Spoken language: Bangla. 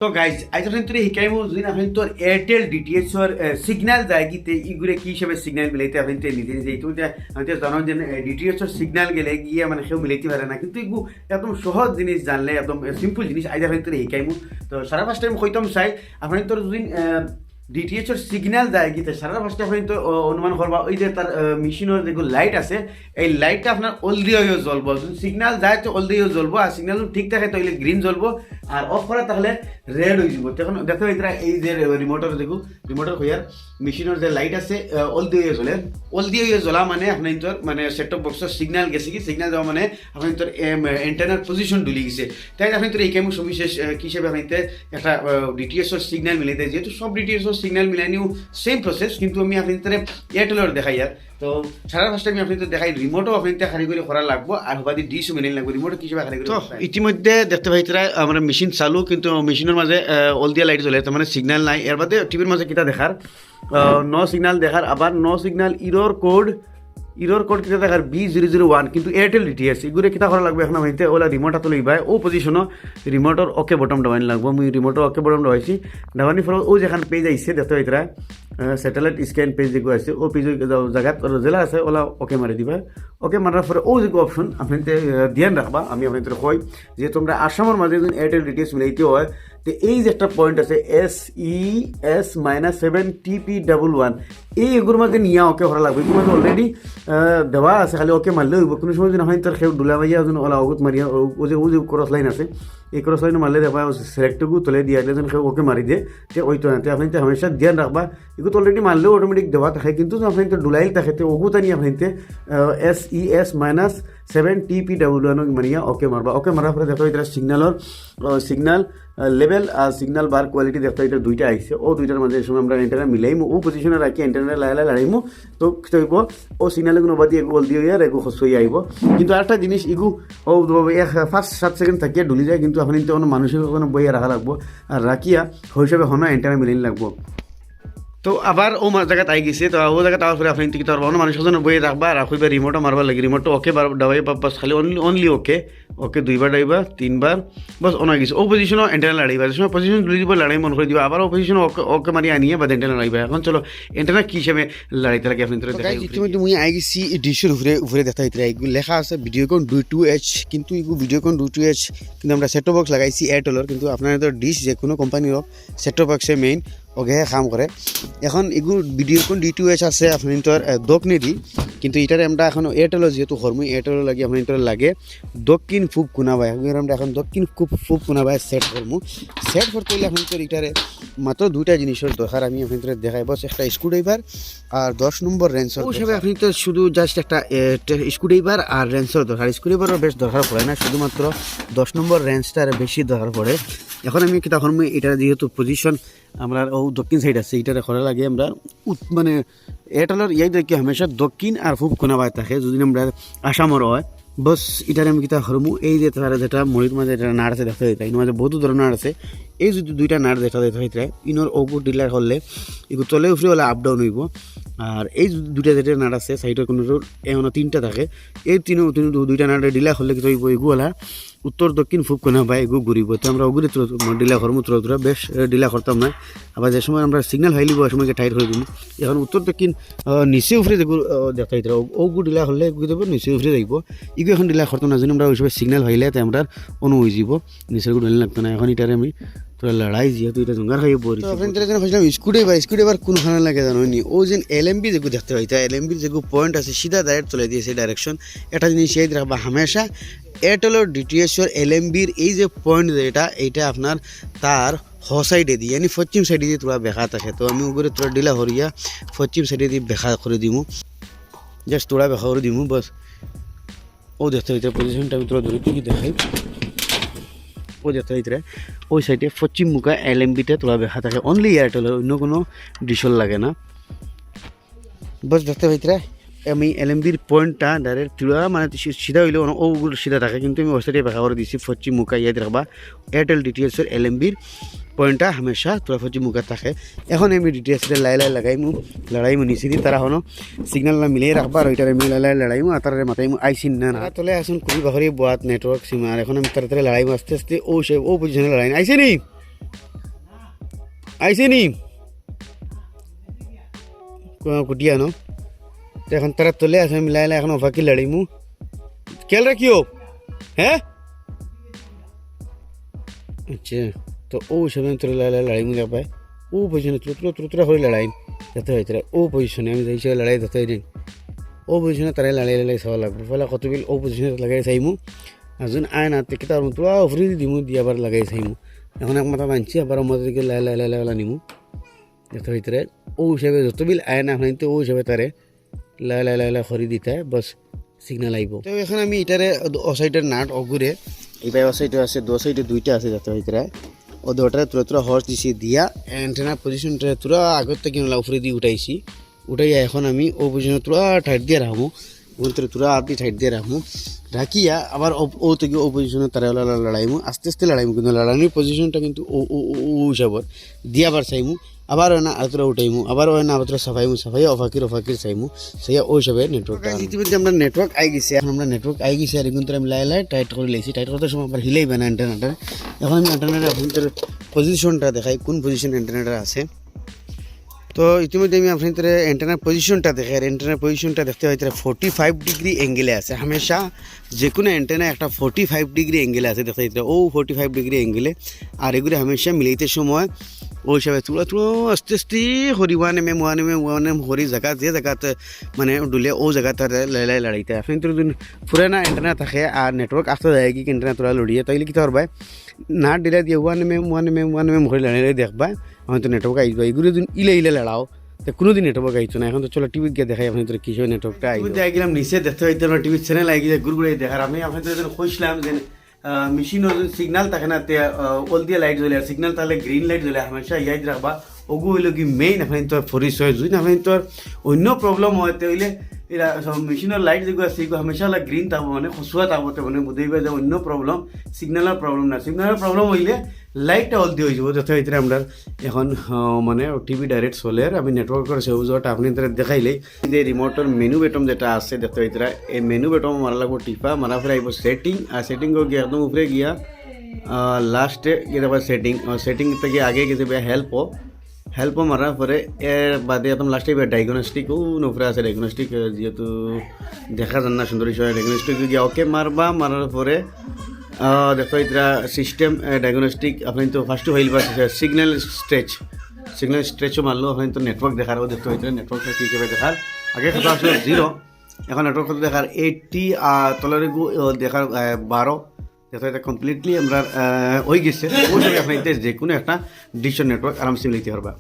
তো গাইজ আজ আপনি তোর শিকাইমু যদি আপনি তোর এয়ারটেল ডিটিএচ সিগন্যাল যায় গিতে ইগুলো কি হিসাবে সিগন্যাল মিলাইতে আপনি নিজে নিজে এইটু আমি জানো যে ডিটিএচ সিগন্যাল গেলে গিয়ে মানে কেউ মিলাইতে পারে না, কিন্তু এগু একদম সহজ জিনিস জানলে একদম সিম্পল জিনিস আজ আপনি তোর শিকাইমু। তো সারা ফার্স্ট টাইম কইতাম চাই আপনি তোর যদি ডিটিএচর সিগন্যাল যায় গিতে সারা ফার্স্টে আপনি তো অনুমান করবা ওই যে তার মেশিনের যেগুলো লাইট আছে এই লাইটটা আপনার অলদি হয়েও জ্বলবো। যদি সিগন্যাল যায় তো অলদি হয়েও জ্বলবো, আর সিগন্যাল ঠিক থাকে তাহলে গ্রিন জ্বলবো, আর অফ করা তাহলে রেড হয়ে যাব। তখন দেখো এটা এই যে রিমোটর দেখো রিমোটর হইয়ার মেশিনের যে লাইট আছে অলদি হয়ে জ্বলে, অলদি হয়ে জ্বলা মানে আপনার তোর মানে সেট টপ বক্সের সিগন্যাল গেছে কি, সিগন্যাল যাওয়া মানে আপনার তোর এন্টেনার পজিশন ডুলি গেছে। তাই আপনি তোর এই কেমন সবিশেষ কি হিসেবে আপনি একটা ডিটিএসর সিগন্যাল মিলাইতে, যেহেতু সব ডিটিএসর সিগন্যাল মিলাই নিও সেম প্রসেস, কিন্তু আমি আপনি এয়ারটেলের দেখাই আর। তো সারা ফার্স্ট টাইম আপনি তো দেখাই রিমোটও আপনি খালি করে করা লাগবো, আর হবাদি ডিশও মেনে লাগবে, রিমোট কিসেবে খালি করে। তো ইতিমধ্যে দেখতে পাই আমার মেশিন চালু, কিন্তু মেশিনের মাঝে অলদিয়া লাইট জ্বলে, তার মানে সিগন্যাল নাই। এর বাদে টিভির মাঝে কিতা দেখার নো সিগন্যাল দেখার, আবার নো সিগন্যাল ইরোর কোড কিতা দেখার B001, কিন্তু এয়ারটেল ডিটিএস এগুলো কিতা করা লাগবে এখন হইতে ওলা রিমোট হাতে লইবা ও পজিশনও রিমোটর ওকে বটম ডাবাইন লাগবো। মুই রিমোটর ওকে বটম ডাবাইছি, ডাবানি ফলে ও যেখান পেজ আইসে দেখতে পাইতরা স্যাটেলাইট স্ক্যান পেজ যেগুলো আছে ও পেজ জায়গাত জেলা আছে ওলা ওকে মারি দিবা। ওকে মারার পরে ও যেগুলো অপশন আপনি ধ্যান রাখবা। আমি আপনাদের কই যে তোমরা আসামের মাঝে যদি এয়ারটেল ডিটিএস মিলাইতে হয় তো এই যে একটা পয়েন্ট আছে SES-7TP11 এগুলোর মাঝে নিয়ে ওকে করা লাগবে। এগুলো মাঝে অলরেডি দেওয়া আছে, খালি ওকে মারলে হইব। কোনো সময় যদি হয় তোর খেয়ে ডুলা মাইয়া যেন ওলা অগুত মারিয়া ও যে ক্রস লাইন আছে এই ক্রস লাইন মারলে দেবা সিলেক্টটুকু তোলে দিয়ে যেন খেয়ে ওকে মারি দিয়ে তে ওই তো আপনি হামেশা ধ্যান রাখবা। এগুলো অলরেডি মারলেও অটোমেটিক দেওয়া থাকে, কিন্তু আপনি ডুলাইল থাকে তো ওগুতা নিয়ে আপনি SES-7TP11 মারিয়া ওকে মারবা। ওকে মারার পরে দেখো এটা সিগন্যাল লেভেল আর সিগন্যাল বার কোয়ালিটি দেখতে এটা দুইটা আইসে, ও দুইটার মাঝে সময় আমরা এন্টেনা মিলাইমু, ও পজিশনে রাখি এন্টেনা লাড়াইমু। তো কি হইব ও সিগন্যাল কোনো বাদি এগু অলদি হইয়ার এগু হসই আইব। কিন্তু আরেকটা জিনিস এগু ও 5-7 সেকেন্ড থাকিয়া ডুলি যায়, কিন্তু আপনি তো কোনো মানুষের কোনো বইয়া রাখা লাগবো, আর রাখিয়া হিসাবে হন এন্টেনা মিলাইন লাগবো। তো আবার ও জায়গাত আই গেছে, তো ও জায়গাত আওয়ার পরে আপনি কি তার অন্য মানুষের জন্য বইয়ে রাখবা, রাখবা রিমোটও মারবা লাগে, রিমোটও ওকে ডাবাই বাস খালি অনলি ওকে 2বার ডাইবা 3বার বাস অন হয়ে গেছে। ও পজিশনও এন্টেনা লাড়াইবা, যে সময় পজিশন ডুলি দিব লাড়াই মন করে দিবা, আবার ও পজিশন ওকে মারি আনিয়ে বা এন্টেনা লাড়াইবা। এখন চলো এন্টেনা কি হিসেবে লাড়াইতে লাগে আপনি দেখাই। ইতিমধ্যে মুই আই গেছি ডিশের উপরে দেখা হইতে এগুলো লেখা আছে ভিডিওকন 2H, কিন্তু এগুলো ভিডিওকন 2H, কিন্তু আমরা সেট টপ বক্স লাগাইছি এয়ারটেলের, কিন্তু আপনার ডিশ যে কোনো কোম্পানির হোক সেট টপ বক্সে মেইন ওকে কাম করে। এখন এগুলো ভিডিওকন D2H আছে আপনি তোর দক্ষিণেরই, কিন্তু এটার আমরা এখন এয়ারটেলও যেহেতু হরমুই এয়ারটেলও লাগে আপনি তোর লাগে দক্ষিণ পূব কোনাবাই, আমরা এখন দক্ষিণ পূব কোনাবাই সেট করবো। সেট করতে হলে আপনি তোর এটারে মাত্র দুইটা জিনিসের দরকার, আমি আপনি তোর দেখাই বস একটা স্ক্রুড্রাইভার আর 10 নম্বর রেঞ্চর হিসাবে আপনি তো শুধু জাস্ট একটা স্ক্রুড্রাইভার আর রেঞ্চর দরকার। স্ক্রুড্রাইভারও বেশ দরকার পড়ে না, শুধুমাত্র 10 নম্বর রেঞ্চটার বেশি দরকার পড়ে। এখন আমি কি তখন এটা যেহেতু পজিশন আমরা ও দক্ষিণ সাইড আছে এটা করা লাগে, আমরা মানে এয়ারটেলের ইয়াই দেখি হামেশা দক্ষিণ আর পূব কোনাবাই থাকে। যদি আমরা আসামের হয় বস এটার আমি কিতা হরমু এই যে তারা যেটা মরির মাঝে এটা নাড় আছে দেখতে দিতে, এর মাঝে বহুত ধরনের নাড় আছে। এই যদি দুইটা নাড় দেখা দিতে হইতে ইনোর ওপর ডিলার হলে এগুলো তলে উফরে হলে আপ ডাউন হইব, আর এই দুইটা যেটা নাড় আছে সাইডের কোনো এমনও 3টা থাকে, এই দুইটা নাড়ে ডিলা হলে কি হইব এগুলা উত্তর দক্ষিণ পূব কোনা বা এগু ঘুরিব। তো আমরা ওগুলি ডিলা করবো তোরা বেশ ডিলা করতাম না, আবার যে সময় আমরা সিগন্যাল হাইলিব ওই সময়কে টাইট হয়ে দিব। এখন উত্তর দক্ষিণ নিচে উফরে যেগুলো দেখা দিতে ওগু ডিলা হলে এগুলো দেবো নিচে উফরে যাইব, এগুলো এখন ডিলা করতাম না, যদি আমরা ওই সময় সিগন্যাল হাইলে তাই আমরা অনু হয়ে যাব, নিচের গুলো লাগতো না। এখন এটারে আমি তোরা লড়াই যেহেতু এটা জঙ্গার খাইয়ে পড়ি। স্কুডেবার কোনখানে লাগে জানো নি, ও যেন LMB যেগুলো দেখতে পাই LMB যেগুলো পয়েন্ট আছে সিধা ডাইরেক্ট চলে দিয়েছে ডাইরেকশন। একটা জিনিস এই রাখবা হামেশা এয়ারটেলের DTHর LMBর এই যে পয়েন্ট যেটা এইটা আপনার তার হ সাইডে দিয়ে মানে পশ্চিম সাইডে দিয়ে তোরা বেখা থাকে। তো আমি ওগুলো তোরা ডিলা হরিয়া পশ্চিম সাইডে দিয়ে বেখা করে দিমু, জাস্ট তোরা বেখা করে দিমু বস। ও দেখতে হইতে পজিশনটা আমি তোরা ধরে কি দেখাই, ও দেখতে হইতে ওই সাইডে পশ্চিম মুখা LMBতে তোরা বেখা থাকে, অনলি এয়ারটেলের, অন্য কোনো ডিশল লাগে না বস। দেখতে হইতে আমি LMBর পয়েন্টটা ডাইরেক্ট তুলা মানে সিধা হইলে ওগুলো সিধা থাকে, কিন্তু আমি ওই সাইডে বেখা করে দিচ্ছি পশ্চিম মুখা ইয়াদ রাখবা। এয়ারটেল DTHর LMBর পয়েন্টটা হামেশা তোরা পশ্চিম মুখা থাকে। এখন আমি DTHরে লাই লড়াইমু নিচে দিই, তারা হনো সিগন্যাল মিলিয়ে রাখবা, আর ওইটারে আমি লড়াইমু আর তারা মাথাইমু আইসিন না তলে আসুন খুবই বাহরি বোয়াত নেটওয়ার্ক সিম। আর এখন আমি তাড়াতাড়ি লড়াইমু আস্তে আস্তে ও পজিশনে লড়াই আইসে নি আইসে নি কুটিয়া ন এখন তারা তোলে আছে মিলাই এখন অফাকি লড়াইমু খেয়াল রাখিও হ্যাঁ আচ্ছা তো ও সময় তোর লড়াইমু দেখ পায় ও পজিশনে তুরা করে লড়াই যাতে হয় তারা ও পজিশনে আমি যাই লড়াই যাতে দিন ও পজিশনে তারাই লড়াই চাওয়া লাগবে ফলে কত বিল ও পজিশনে লাগাই চাইমু আজন আয় না থেকে তার মতো ফ্রি দিমু দিয়ে আবার লাগাই চাইমু এখন এক মাথা মানছি আবার মতো দিকে লাই নিমু যাতে ভিতরে ও হিসাবে যত বিল আয় না তো ও হিসাবে তারে লাই খরি দিতে বাস সিগনাল আইব তো এখন আমি এটারে ও সাইডের নাট অগুরে এইবার ও সাইডে আছে দো সাইডে দুইটা আছে যাতে ভিতরে ও দুটারে তুরা হর্স দিছি দিয়া অ্যান্টেনা পজিশনটা তুরা আগত থেকে উপরে দিয়ে উঠাইছি উঠাইয়া এখন আমি ও পজিশনে তুরা টাইট দিয়ে রাখবো ওর তুরা আদি টাইট দিয়ে রাখবো রাখিয়া আবার ও থেকে ও পজিশনে তারা লড়াইমু আস্তে আস্তে লড়াইমু কিন্তু লড়াইনির পজিশনটা কিন্তু ও হিসাবত দিয়ে আবার চাইমু আবার হয় না আর তোরা উঠাইমু আবার হয় না আবার তোরা সাফাই অফাকির চাইমু সেই ও হিসাবে নেটওয়ার্ক ইতিমধ্যে আমরা নেটওয়ার্ক আই গেছে এখন আমরা নেটওয়ার্ক আই গেছে আর কিন্তু আমি লাই টাইট করে লাইছি টাইট করতে সময় আবার হিলেইবে না অ্যান্টেনাটা এখন আমি অ্যান্টেনাটা আপনাদের পজিশনটা দেখাই কোন পজিশন অ্যান্টেনাটা আছে তো ইতিমধ্যে আমি আপনাদের অ্যান্টেনার পজিশনটা দেখে আর অ্যান্টেনার পজিশনটা দেখতে হয় 45 ডিগ্রি অ্যাঙ্গেলে আছে হামেশা যে কোনো অ্যান্টেনা একটা 45 ডিগ্রি অ্যাঙ্গেলে আছে দেখতে হয় ও 45 ডিগ্রি অ্যাঙ্গেলে আর এগুলো হামেশা মিলাইতে সময় ও হিসাবে তুলো আস্তে আস্তে হরি ওয়ান হরি জায়গা যে জায়গাতে মানে ডুলে ও জায়গা তার লাই লড়াইতে আপনি তো যদি ফুরে না অ্যান্টেনা থাকে আর নেটওয়ার্ক আসতে যায় কি অ্যান্টেনা তোরা লড়িয়ে তাইলে কি পারবা না ডিলে দিয়ে ওয়ান এম হরি লড়াই দেখবা হয়তো নেটওয়ার্ক আইবা এগুলো যদি ইলে লড়াও তো কোনোদিন নেটওয়ার্ক আইতো না এখন তো চলো টিভি গিয়ে দেখাই আপনি তোর কিছু নেটওয়ার্কটা আইব দেখাই গেলাম নিচে দেখতে হইতে আমরা টিভির চ্যানেল আই গিয়ে গুড়গুড়াই দেখার আমি আপনাদের খুঁজলাম যে মেশিনের সিগনাল থাকে না ওল দিয়ে লাইট জ্বলে সিগনাল তাহলে গ্রিন লাইট জ্বলে হামেশা ইয়াদ রাখবা ওগু হইলো কি মেইন আপনার তোর পরিচয় যদি আপনার তোর অন্য প্রবলেম হয় তাহলে এরা মেশিনের লাইট যেগুলো আছে এগুলো হামেশা গ্রিন থাকবো মানে খসুয়া থাকবো মানে বুঝাইবা যে অন্য প্রবলেম সিগনালের প্রবলেম না সিগনালের প্রবলেম হইলে লাইটটা হলদি হয়ে যাবো যথা ভিতরে আমরা এখন মানে টিভি ডাইরেক্ট চলে আর আমি নেটওয়ার্কের সেউজটা আপনি দেখাইলেই যে রিমোটের মেনু বেটম যেটা আছে দেখতে ভিতরে এই মেনু বেটম মারা লাগবো টিপা মারা ফেলে আইব সেটিং আর সেটিং গিয়ে একদম উপরে গিয়া লাস্টে গিয়ে দেখবা সেটিং থেকে আগে গেছে হেল্পও মারার পরে এর বাদে একদম লাস্টে ডায়াগনস্টিক উপরে আছে ডায়াগনস্টিক যেহেতু দেখা যান না সুন্দর হিসাবে ডায়াগনস্টিক গিয়ে ওকে মারার পরে দেখো এটা সিস্টেম ডায়াগনস্টিক আপনি তো ফার্স্টে হইল বা সিগন্যাল স্ট্রেচও মারলো আপনি তো নেটওয়ার্ক দেখার দেখতে হইতে নেটওয়ার্কটা কী হিসেবে দেখার আগে কথা আসলে 0 এখন নেটওয়ার্ক দেখার 80 আর তলারে দেখার 12 দেখো এটা কমপ্লিটলি আমরা হয়ে গেছে ওই জায়গায় আপনি যে কোনো একটা ডিজিটাল নেটওয়ার্ক আরামসে নিতে পারবা